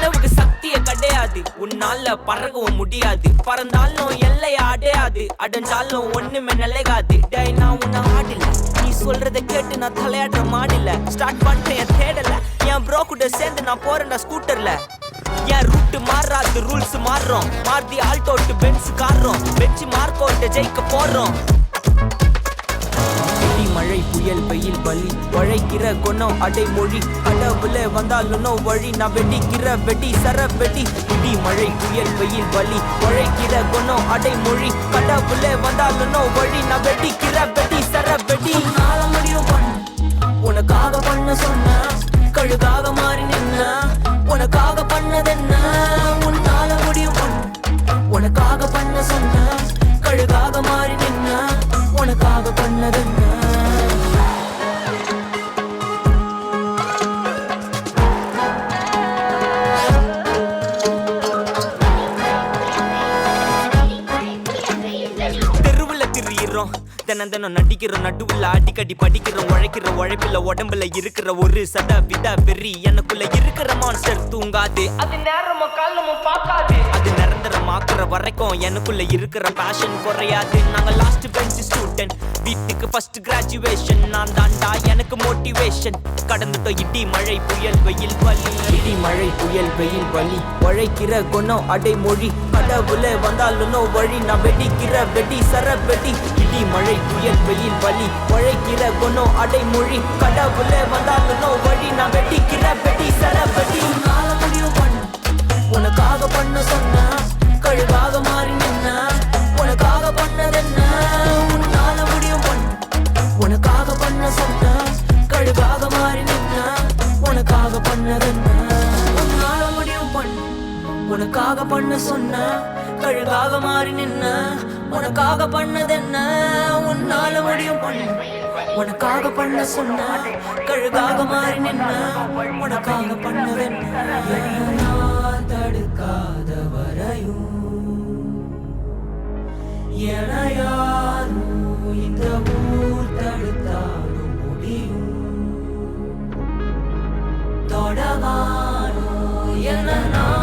கனவுக்கு சக்திய கிடையாது, உன்னால பறக்கவும் முடியாது. பறந்தாலும் எல்லைய அடையாது, அடைஞ்சாலும் ஒண்ணுமே நிலைகாது. டேய் நான் உன்னை ஆடல, நீ சொல்றத கேட்டு நான் தலையாடுற மாடில. ஸ்டார்ட் பண்ணிட்டேன் என் தேடல, என் ப்ரோ கூட சேர்ந்து நான் போறேன்டா ஸ்கூட்டர்ல. என் ரூட்டு மாறாது, ரூல்ஸ் மாறுறோம். மார்தி ஆல்டோட்டு பென்ஸ் காரோம், வெச்சு மார்க்கோட்ட ஜெயிக்க போறோம். மழை புயல் வெயில் பலி உழைக்கிற குணம் அடைமொழி. கடவுள வந்தாலும் வழி நான் வெடிக்கிற வெடி சர வெடி. இடி மழை புயல் வெயில் பலி உழைக்கிற குணம் அடைமொழி. கடவுள வந்தாலும் வழி நான் வெடிக்கிற வெடி சர வெடி. உன்னால முடியும் பண்ண, உனக்காக பண்ண சொன்ன, கழுகாக மாறி நின்ன. உனக்காக பண்ணதென்ன, உன்னால முடியும் பண்ண, உனக்காக பண்ண சொன்ன, கழுகாக மாறி நின்ன. உனக்காக பண்ணதென்ன. தினம் தினம் நடிக்கிறோம், நடுவில் அடிக்கடி படிக்கிறோம். உழைக்கிற உழைப்பில உடம்புல இருக்கிற ஒரு சத வித வெறி. எனக்குள்ள இருக்கிற மான்ஸ்டர் தூங்காது, அது நேரமும் காலமும் பார்க்காது. அது நிரந்தரமாக்குற வரைக்கும் எனக்குள்ள இருக்கிற பேஷன் குறையாது. நாங்க லாஸ்ட் பெஞ்ச் ஸ்டூடெண்ட், வீட்டுக்கு ஃபர்ஸ்ட் கிராஜுவேஷன். நான் தாண்டா எனக்கு மோட்டிவேஷன். கடந்துட்டோம் இடி மழை புயல் வெயில் வலி. இடி மழை புயல் வெயில் வலி உழைக்கிற குணம் அடைமொழி. கடவுள வந்தாலும் வழி நான் வெடிக்கிற வெடி சர வெடி. இடி மழை புயல் வெயில் வலி உழைக்கிற குணம் அடைமொழி. கடவுள வந்தாலும் வழி நான் வெடிக்கிற வெடி சர வெடி. உன்னால முடியும் பண்ண, உனக்காக பண்ண சொன்ன, கழுகாக மாறி நின்ன. உனக்காக பண்ணதென்ன, உன்னால முடியும் பண்ண, உனக்காக பண்ண சொன்ன, கழுகாக மாறி நின்ன. உனக்காக பண்ணதென்ன, உன்னால முடியும் பண்ண, உனக்காக பண்ண சொன்ன, கழுகாக மாறி நின்ன. உனக்காக பண்ணதென்ன, உன்னால முடியும் பண்ண, உனக்காக பண்ண சொன்ன, கழுகாக மாறி நின்ன. உனக்காக பண்ணதென்ன. நான் தடுக்காத வரையும் என யாரும் இந்த ஊர் தடுத்தாலும் முடியும். தொடவானோ என நான்